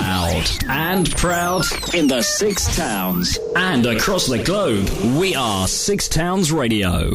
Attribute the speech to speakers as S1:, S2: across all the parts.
S1: Loud and proud in the Six Towns and across the globe. We are Six Towns Radio.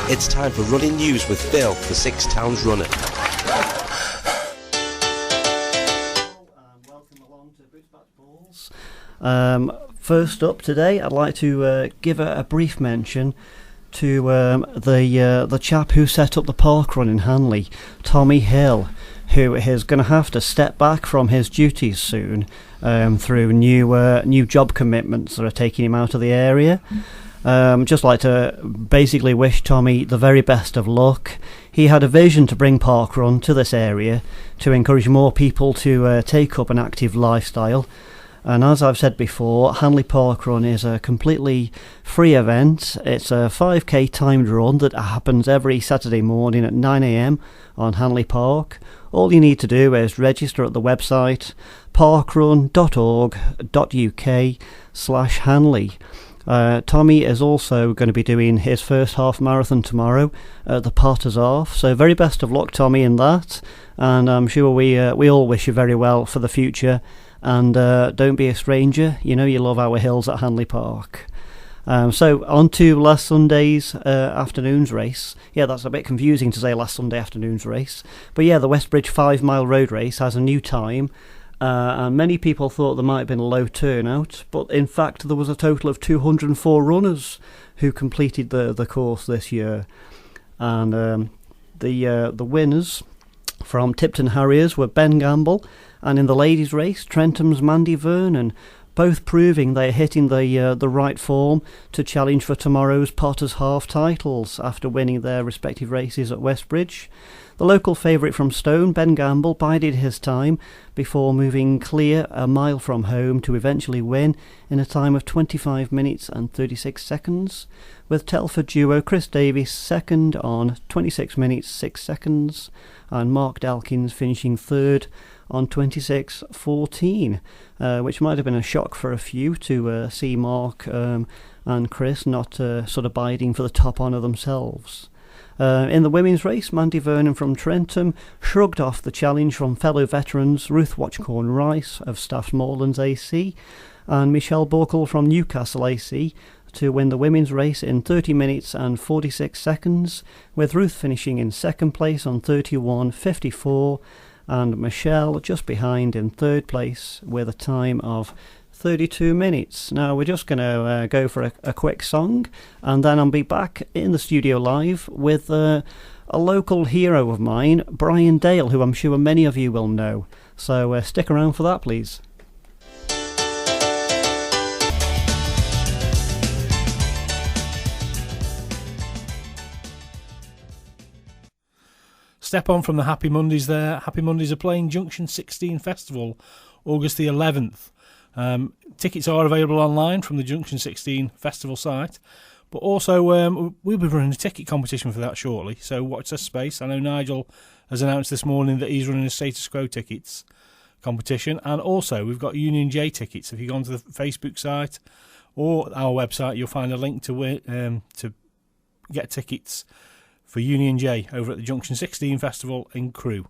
S2: It's time for Running News with Phil, the Six Towns Runner.
S3: Welcome along to Boots Back Balls. First up today, I'd like to give a brief mention to the chap who set up the park run in Hanley, Tommy Hill, who is going to have to step back from his duties soon through new job commitments that are taking him out of the area. Just like to basically wish Tommy the very best of luck. He had a vision to bring parkrun to this area to encourage more people to take up an active lifestyle. And as I've said before, Hanley Parkrun is a completely free event. It's a 5k timed run that happens every Saturday morning at 9 a.m. on Hanley Park. All you need to do is register at the website parkrun.org.uk/Hanley. Tommy is also going to be doing his first half marathon tomorrow at the Potter's Half. So very best of luck, Tommy, in that. And I'm sure we all wish you very well for the future. And don't be a stranger. You know you love our hills at Hanley Park. So on to last Sunday's afternoon's race. Yeah, that's a bit confusing to say last Sunday afternoon's race. But yeah, the Westbridge 5 mile road race has a new time. And many people thought there might have been a low turnout. But in fact, there was a total of 204 runners who completed the course this year. And the winners from Tipton Harriers were Ben Gamble, and in the ladies' race, Trentham's Mandy Vernon, both proving they're hitting the right form to challenge for tomorrow's Potter's Half titles after winning their respective races at Westbridge. The local favourite from Stone, Ben Gamble, bided his time before moving clear a mile from home to eventually win in a time of 25 minutes and 36 seconds, with Telford duo Chris Davies second on 26 minutes 6 seconds and Mark Dalkins finishing third on 26:14, which might have been a shock for a few to see Mark and Chris not sort of bidding for the top honour themselves. In the women's race, Mandy Vernon from Trentham shrugged off the challenge from fellow veterans Ruth Watchcorn Rice of Staffs Moorlands AC and Michelle Borkle from Newcastle AC to win the women's race in 30 minutes and 46 seconds, with Ruth finishing in second place on 31:54 and Michelle just behind in third place with a time of 32 minutes. Now we're just going to go for a quick song, and then I'll be back in the studio live with a local hero of mine, Bryan Dale, who I'm sure many of you will know. So stick around for that, please.
S4: Step on from the Happy Mondays there. Happy Mondays are playing Junction 16 Festival, August the 11th. Tickets are available online from the Junction 16 Festival site, but also we'll be running a ticket competition for that shortly, so watch this space. I know Nigel has announced this morning that he's running a Status Quo tickets competition, and also we've got Union J tickets. If you go onto the Facebook site or our website, you'll find a link to get tickets for Union J over at the Junction 16 Festival in Crewe.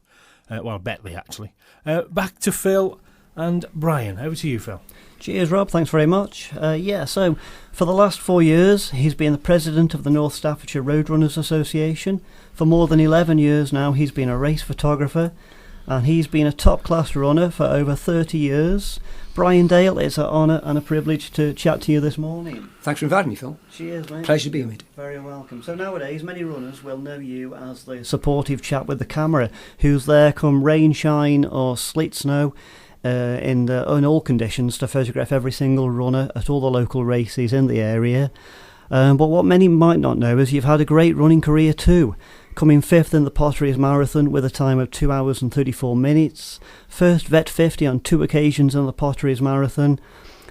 S4: Betley, actually. Back to Phil and Brian. Over to you, Phil.
S3: Cheers, Rob. Thanks very much. So for the last 4 years, he's been the president of the North Staffordshire Roadrunners Association. For more than 11 years now, he's been a race photographer, and he's been a top-class runner for over 30 years. Bryan Dale, it's an honour and a privilege to chat to you this morning.
S5: Thanks for inviting me, Phil.
S3: Cheers, mate.
S5: Pleasure to be with you.
S3: Very welcome. So nowadays, many runners will know you as the supportive chap with the camera, who's there come rain, shine or sleet, snow, in all conditions to photograph every single runner at all the local races in the area. But what many might not know is you've had a great running career too, coming fifth in the Potteries Marathon with a time of 2 hours and 34 minutes, first Vet 50 on 2 occasions in the Potteries Marathon,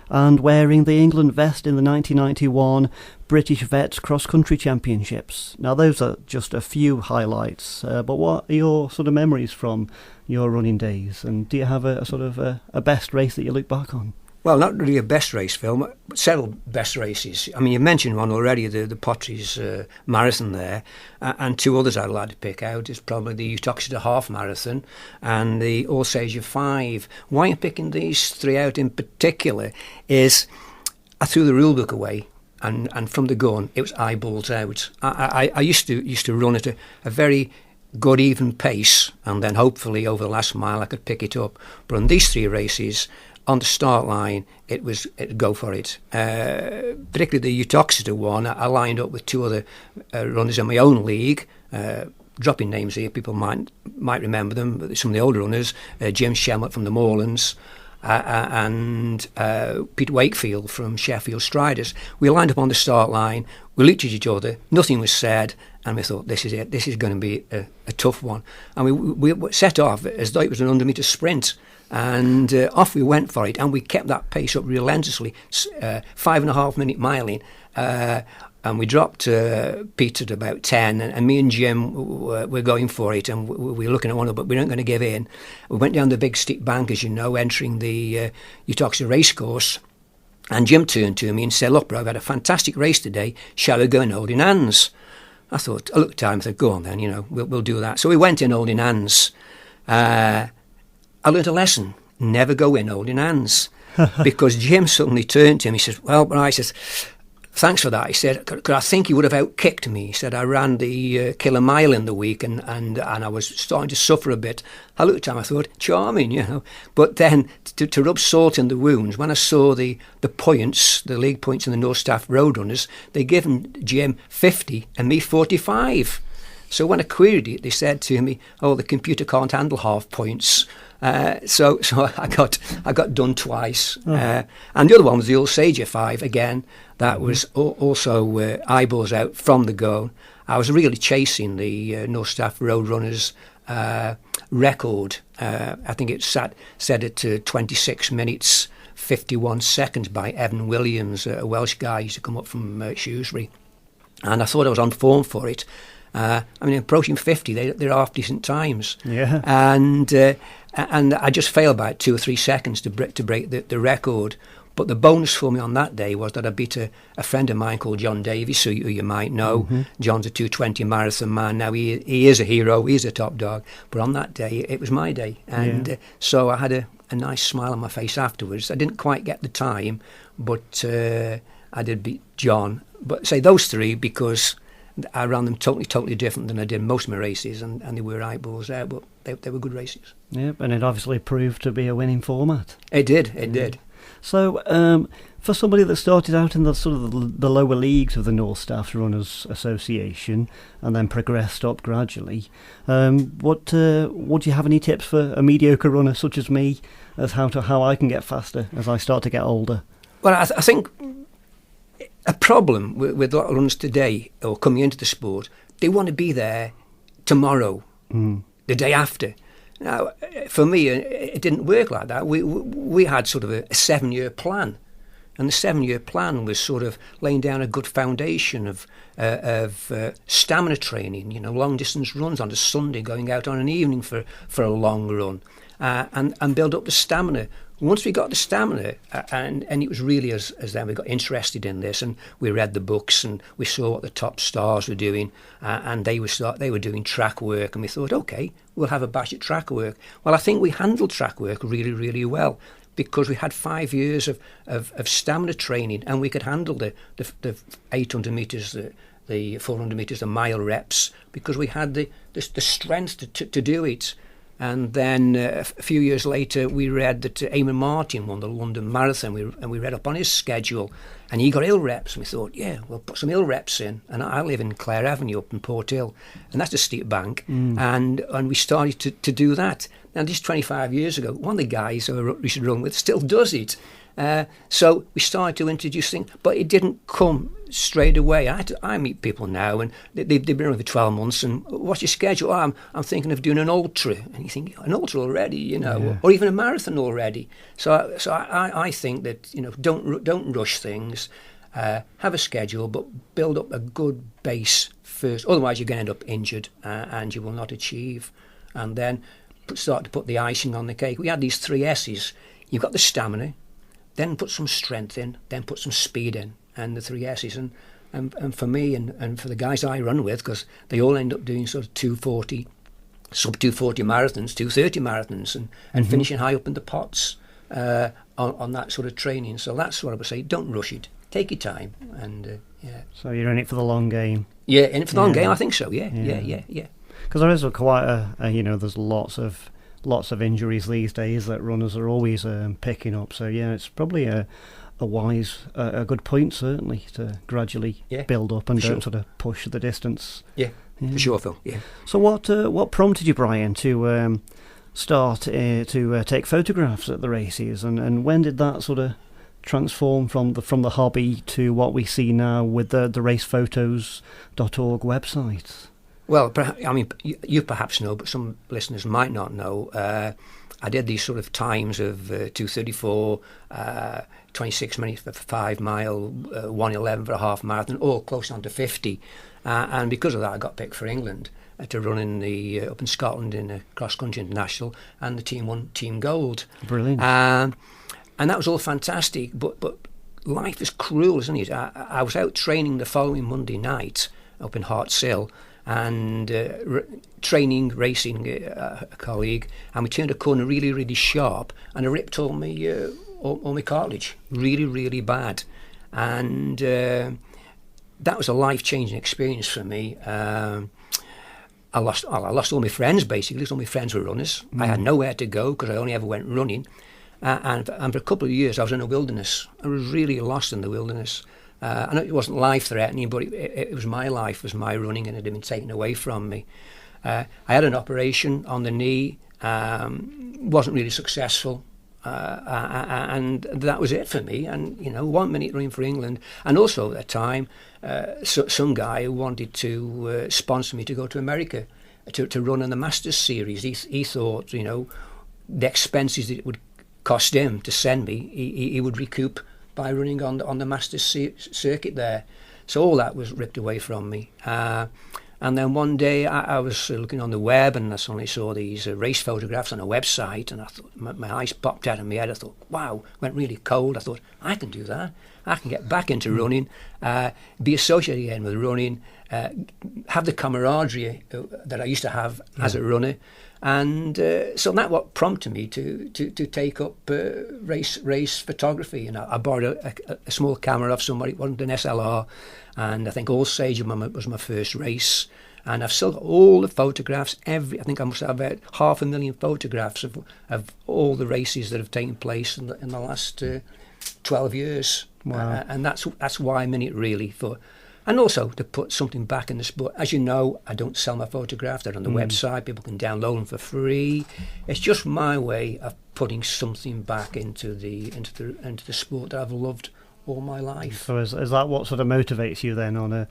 S3: and wearing the England vest in the 1991 British Vets Cross Country Championships. Now those are just a few highlights, but what are your sort of memories from your running days, and do you have a sort of a best race that you look back on?
S5: Well, not really a best race film, but several best races. I mean, you mentioned one already, the Potteries Marathon there, and two others I'd like to pick out is probably the Uttoxeter Half Marathon and the All-Sager 5. Why I'm picking these three out in particular is I threw the rule book away, and from the gun, it was eyeballs out. I used to run at a very good even pace, and then hopefully over the last mile I could pick it up. But on these three races, on the start line, it'd go for it. Particularly the Uttoxeter one, I lined up with two other runners in my own league. Dropping names here, people might remember them. But some of the older runners, Jim Shemmett from the Moorlands, and Peter Wakefield from Sheffield Striders. We lined up on the start line. We looked at each other. Nothing was said, and we thought, this is it. This is going to be a tough one. And we set off as though it was an 100-metre sprint. And off we went for it, and we kept that pace up relentlessly, 5.5 minute miling, and we dropped Peter at about 10, and me and Jim were going for it, and we were looking at one another, but we weren't going to give in. We went down the big steep bank, as you know, entering the Uttoxeter racecourse, and Jim turned to me and said, look, bro, I've had a fantastic race today, shall we go and hold in hands? I looked at him and said, go on then, we'll do that. So we went in holding hands. I learned a lesson: never go in holding hands, because Jim suddenly turned to him. He says, "Well," but I says, "Thanks for that." He said, "Cause I think he would have outkicked me." He said, "I ran the kilo mile in the week, and I was starting to suffer a bit." I looked at him. I thought, charming, But then to rub salt in the wounds, when I saw the points, the league points in the North Staff Roadrunners, they given Jim 50 and me 45. So when I queried it, they said to me, "Oh, the computer can't handle half points." So I got done twice. And the other one was the All-Sager 5 again. That was also eyeballs out from the go. I was really chasing the North Staff Roadrunners record. I think it set it to 26 minutes 51 seconds by Evan Williams, a Welsh guy who used to come up from Shrewsbury. And I thought I was on form for it. Approaching 50, they're half decent times. Yeah. And I just failed by 2 or 3 seconds to break the record. But the bonus for me on that day was that I beat a friend of mine called John Davies, who you might know. Mm-hmm. John's a 220 marathon man. Now he is a hero. He's a top dog. But on that day, it was my day. And so I had a nice smile on my face afterwards. I didn't quite get the time, but I did beat John. But say those three because I ran them totally different than I did most of my races, and they were eyeballs out, but they were good races.
S3: Yep, and it obviously proved to be a winning format.
S5: It did.
S3: So, for somebody that started out in the sort of the lower leagues of the North Staff Runners Association and then progressed up gradually, what do you have any tips for a mediocre runner such as me as how I can get faster as I start to get older?
S5: Well, I think a problem with a lot of runners today, or coming into the sport, they want to be there tomorrow, the day after. Now, for me, it didn't work like that. We had sort of a 7-year plan, and the 7-year plan was sort of laying down a good foundation of stamina training. Long distance runs on a Sunday, going out on an evening for a long run, and build up the stamina. Once we got the stamina, and it was really as then we got interested in this, and we read the books, and we saw what the top stars were doing, and they were doing track work, and we thought, okay, we'll have a bash at track work. Well, I think we handled track work really, really well, because we had 5 years of stamina training, and we could handle the 800 metres, the 400 metres, the mile reps, because we had the strength to do it. And then a few years later, we read that Eamon Martin won the London Marathon, and we read up on his schedule, and he got hill reps, and we thought, yeah, we'll put some hill reps in. And I live in Clare Avenue up in Port Hill, and that's a steep bank, and we started to do that. Now, this 25 years ago, one of the guys who we should run with still does it. So we started to introduce things, but it didn't come straight away. I meet people now, and they've been around for 12 months, and what's your schedule? I'm thinking of doing an ultra. And you think, an ultra already, or even a marathon already. So I think that, don't rush things. Have a schedule, but build up a good base first. Otherwise, you're going to end up injured, and you will not achieve. And then start to put the icing on the cake. We had these 3 S's. You've got the stamina, then put some strength in, then put some speed in, and the 3 S's. And for me and for the guys I run with, because they all end up doing sort of 240, sub 240 marathons, 230 marathons, and finishing high up in the pots on that sort of training. So that's what I would say. Don't rush it. Take your time, and yeah.
S3: So you're in it for the long game.
S5: Yeah, in it for the long game. I think so. Yeah.
S3: Because there is quite there's lots of injuries these days that runners are always picking up. So yeah, it's probably a good point certainly to gradually build up and don't sort of push the distance.
S5: Yeah, for sure, Phil. Yeah.
S3: So what prompted you, Bryan, to start to take photographs at the races, and when did that sort of transform from the hobby to what we see now with the racephotos.org website? Well,
S5: I mean, you perhaps know, but some listeners might not know. I did these sort of times of 2:34, 26 minutes for 5 mile, 1:11 for a half marathon, all close on to 50. And because of that, I got picked for England to run in up in Scotland in a cross-country international, and the team won team gold.
S3: Brilliant.
S5: And that was all fantastic, but life is cruel, isn't it? I was out training the following Monday night up in Hartshill, and racing a colleague, and we turned a corner really, really sharp, and I ripped all my cartilage, really, really bad. And that was a life-changing experience for me. I lost all my friends, basically, because all my friends were runners. I had nowhere to go because I only ever went running. And for a couple of years I was in the wilderness. I was really lost in the wilderness. I know it wasn't life-threatening, but it was my life, was my running, and it had been taken away from me. I had an operation on the knee, wasn't really successful, and that was it for me. And 1 minute running for England, and also at the time, some guy who wanted to sponsor me to go to America to run in the Masters series. He thought, the expenses that it would cost him to send me, he would recoup by running on the Masters circuit there. So all that was ripped away from me. And then one day I was looking on the web, and I suddenly saw these race photographs on a website, and I thought, my eyes popped out of my head. I thought, wow, went really cold. I thought, I can do that. I can get back into running, be associated again with running, have the camaraderie that I used to have as a runner. And so that's what prompted me to take up race photography. And I borrowed a small camera off somebody. It wasn't an SLR, and I think All Sage was my first race. And I've still got all the photographs. I think I must have about 500,000 photographs of all the races that have taken place in the last 12 years.
S3: Wow.
S5: And that's why I'm in it, really, and also to put something back in the sport. As you know, I don't sell my photographs. They're on the website. People can download them for free. It's just my way of putting something back into the sport that I've loved all my life.
S3: So is that what sort of motivates you then on
S5: a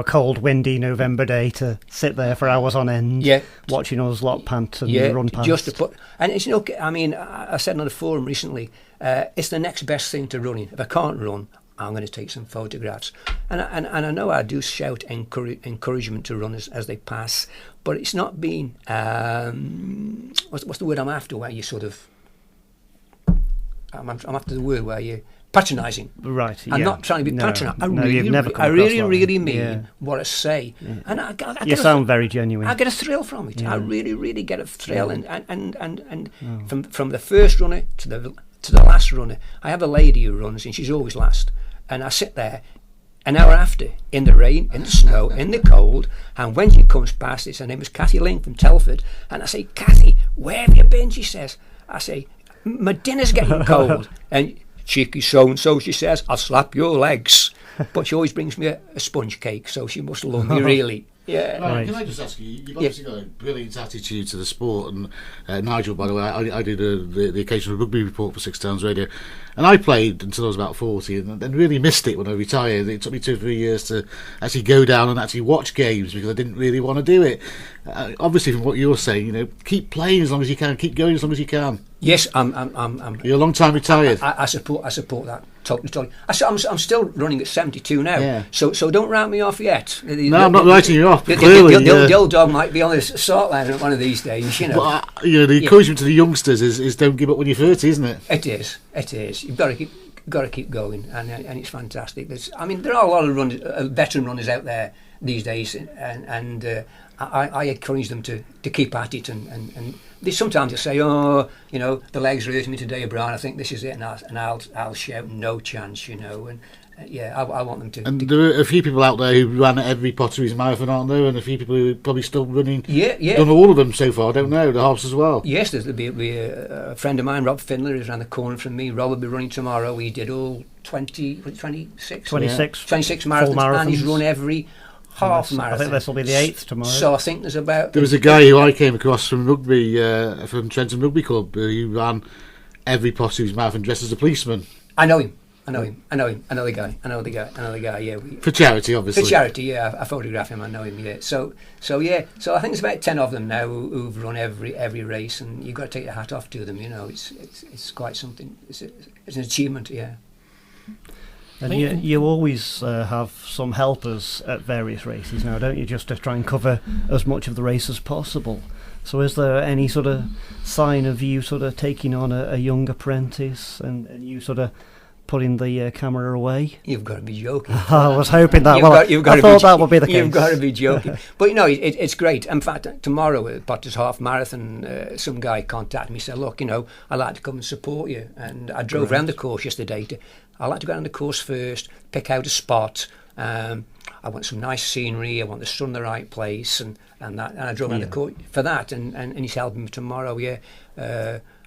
S3: cold, windy November day to sit there for hours on end, watching us lot pant and run past?
S5: Just to put, and it's I mean, I said on a forum recently, it's the next best thing to running. If I can't run, I'm going to take some photographs. And I know I do shout encouragement to runners as they pass, but it's not being what's the word I'm after, where you sort of I'm after the word where you patronising.
S3: Right.
S5: I'm not trying to be patronising. I really mean what I say. Yeah. And I
S3: sound very genuine.
S5: I get a thrill from it. I really get a thrill, and from the first runner to the last runner. I have a lady who runs, and she's always last. And I sit there an hour after, in the rain, in the snow, in the cold, and when she comes past, her name is Kathy Ling from Telford, and I say, Kathy, where have you been? She says. I say, my dinner's getting cold. And cheeky so-and-so, she says, I'll slap your legs. But she always brings me a sponge cake, so she must love me, really. Yeah.
S6: Right. Can I just ask you, you've obviously got a brilliant attitude to the sport, and Nigel, by the way, I did the occasional rugby report for Six Towns Radio, and I played until I was about 40 and really missed it when I retired. It took me 2 or 3 years to actually go down and actually watch games because I didn't really want to do it. Obviously, from what you're saying, keep playing as long as you can, keep going as long as you can.
S5: Yes, I'm
S6: you're a long time retired.
S5: I support that totally. I'm still running at 72 now. Yeah. So don't write me off yet.
S6: No, I'm not writing you off. Clearly,
S5: the old dog might be on the start line one of these days.
S6: But, the encouragement to the youngsters is don't give up when you're 30, isn't it?
S5: It is. you've got to keep going, and it's fantastic. There are a lot of veteran runners out there these days, and I encourage them to keep at it, and they sometimes say, oh, the legs are hurting me today, Brian, I think this is it, and I'll shout, no chance, and I want them to.
S6: And there are a few people out there who ran every Potteries Marathon, aren't there? And a few people who are probably still running.
S5: Yeah.
S6: Done all of them so far, I don't know, the halves as well.
S5: Yes, there'll be a friend of mine, Rob Findler, who's around the corner from me. Rob will be running tomorrow. He did all 26 marathons, and he's run every half marathon.
S3: I think this will be the 8th tomorrow.
S5: So I think there's about...
S6: There was a guy who I came across from rugby, from Trenton Rugby Club, who ran every Potteries Marathon dressed as a policeman.
S5: I know him. Another guy. Yeah.
S6: For charity, obviously.
S5: For charity, yeah. I photograph him. I know him. Yeah. So I think there's about 10 of them now who've run every race, and you've got to take your hat off to them. It's quite something. It's an achievement. Yeah.
S3: And you always have some helpers at various races now, don't you? Just to try and cover as much of the race as possible. So is there any sort of sign of you sort of taking on a young apprentice and you sort of putting the camera away?
S5: You've got to be joking.
S3: I was hoping that. I thought that would be the case.
S5: You've got to be joking. But it's great. In fact, tomorrow at Potter's Half Marathon, some guy contacted me and said, look, I'd like to come and support you. And I drove around the course yesterday. I like to go down the course first, pick out a spot. I want some nice scenery. I want the sun in the right place, and I drove around the course for that. And he's helping me tomorrow. Yeah.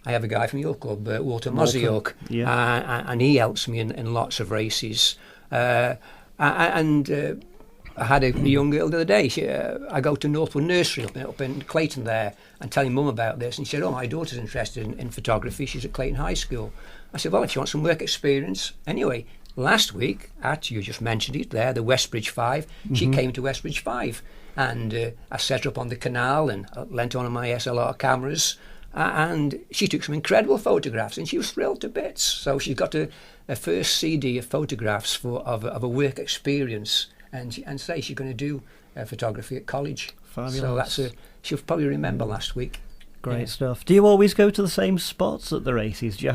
S5: I have a guy from your club, Walter Mozioak, and he helps me in lots of races. I had a young girl the other day. I go to Northwood Nursery up in Clayton there and telling Mum about this, and she said, oh, my daughter's interested in photography. She's at Clayton High School. I said, well, if you want some work experience. Anyway, last week, you just mentioned it there, the Westbridge 5, she came to Westbridge 5, and I set her up on the canal and lent one of my SLR cameras, and she took some incredible photographs, and she was thrilled to bits. So she's got a first CD of photographs of a work experience, and say she's going to do photography at college.
S3: Fabulous.
S5: So she'll probably remember last week.
S3: Great stuff. Do you always go to the same spots at the races? Do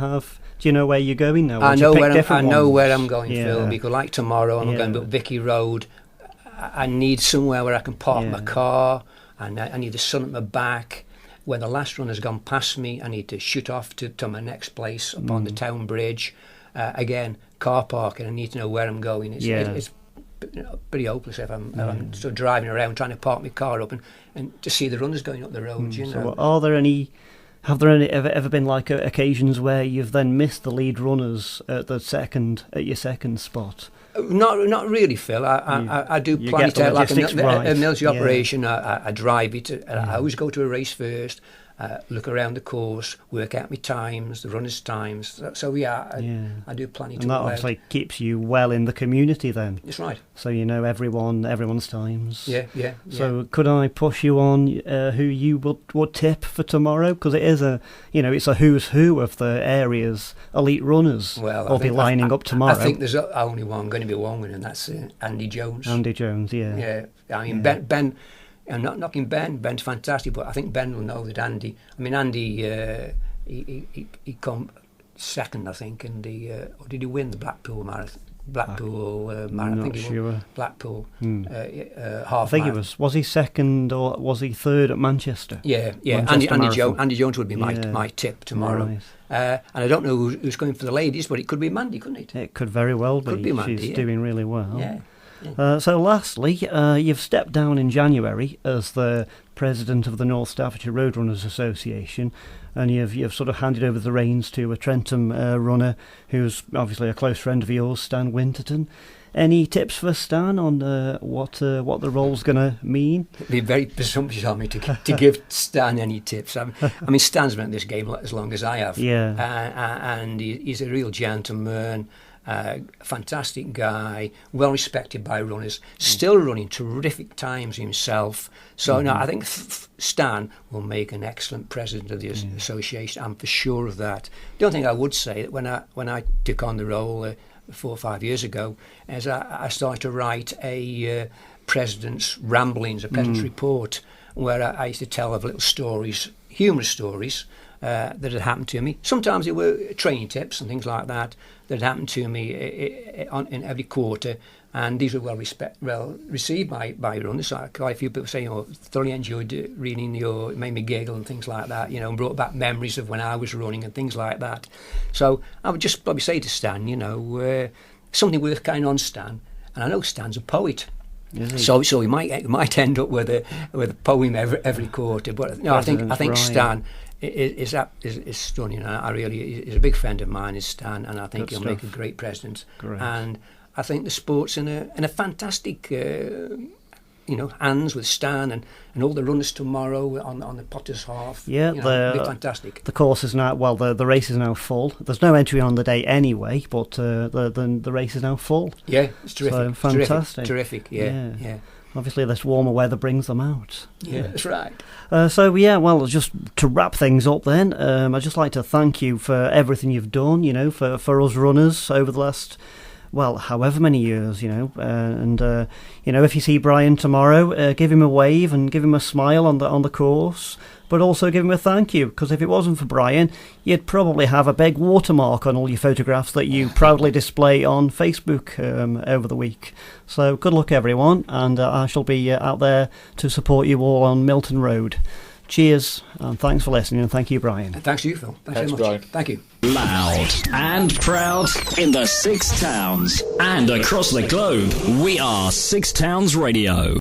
S3: you know where you're going now?
S5: I know where I'm going, Phil, because like tomorrow I'm going to Vicky Road. I need somewhere where I can park my car, and I need the sun at my back. When the last runner's gone past me, I need to shoot off to my next place up on the town bridge. Again, car parking, I need to know where I'm going. It's pretty hopeless if I'm sort of driving around trying to park my car up and to see the runners going up the road.
S3: So have there ever been like occasions where you've then missed the lead runners at your second spot?
S5: Not really, Phil. I do plan it out like a military operation. I drive it. I always go to a race first, look around the course, work out my times, the runners' times. So I do plan it.
S3: And that obviously keeps you well in the community then.
S5: That's right.
S3: So you know everyone's times.
S5: Yeah.
S3: So could I push you on who you would tip for tomorrow? Because it is it's a who's who of the area's elite runners.
S5: Well,
S3: will be lining up tomorrow.
S5: I think there's only going to be one winner, and that's Andy Jones.
S3: Andy Jones, yeah.
S5: Yeah, I mean Ben. I'm not knocking Ben. Ben's fantastic, but I think Ben will know that Andy. I mean, Andy, he come second, I think, and or did he win the Blackpool Marathon? Marathon.
S3: I'm
S5: I think
S3: not
S5: he
S3: sure.
S5: won Blackpool half.
S3: I think he was he second or was he third at Manchester?
S5: Yeah. Andy Jones would be my tip tomorrow. Right. And I don't know who's going for the ladies, but it could be Mandy, couldn't it?
S3: It could very well be.
S5: Could be Mandy,
S3: She's doing really well.
S5: Yeah.
S3: So lastly, you've stepped down in January as the president of the North Staffordshire Roadrunners Association, and you've sort of handed over the reins to a Trentham runner who's obviously a close friend of yours, Stan Winterton. Any tips for Stan on what the role's going to mean?
S5: It'd be very presumptuous of me to give Stan any tips. I mean, Stan's been at this game as long as I have.
S3: Yeah.
S5: And he's a real gentleman. Fantastic guy, well respected by runners, still running terrific times himself. So no, I think Stan will make an excellent president of the association. I'm for sure of that. The only thing I would say that when I took on the role 4 or 5 years ago, is I started to write a president's ramblings, a president's report, where I used to tell of little stories, humorous stories, that had happened to me. Sometimes it were training tips and things like that that had happened to me in every quarter, and these were well received by runners. So quite a few people say, thoroughly enjoyed reading it made me giggle and things like that, and brought back memories of when I was running and things like that. So I would just probably say to Stan, something worth carrying on, Stan. And I know Stan's a poet. So we might end up with a poem every quarter, but I think
S3: Bryan.
S5: Stan is stunning. I really is a big friend of mine, is Stan, and I think he'll make a great president.
S3: Great.
S5: And I think the sport's in a fantastic hands with Stan and all the runners tomorrow on the Potter's Half.
S3: Yeah,
S5: it'll be fantastic.
S3: The course is now the race is now full. There's no entry on the day anyway, but the race is now full.
S5: Yeah, it's terrific.
S3: So fantastic.
S5: Terrific. Yeah.
S3: Obviously, this warmer weather brings them out.
S5: Yeah, that's right.
S3: Just to wrap things up then, I'd just like to thank you for everything you've done, for us runners over the last, however many years, if you see Bryan tomorrow, give him a wave and give him a smile on the course, but also give him a thank you, because if it wasn't for Bryan, you'd probably have a big watermark on all your photographs that you proudly display on Facebook over the week. So good luck, everyone, and I shall be out there to support you all on Milton Road. Cheers, and thanks for listening, and thank you, Bryan.
S5: Thanks to you, Phil. Thanks very much.
S6: Bryan.
S5: Thank you.
S1: Loud and proud in the 6 towns and across the globe, we are 6 Towns Radio.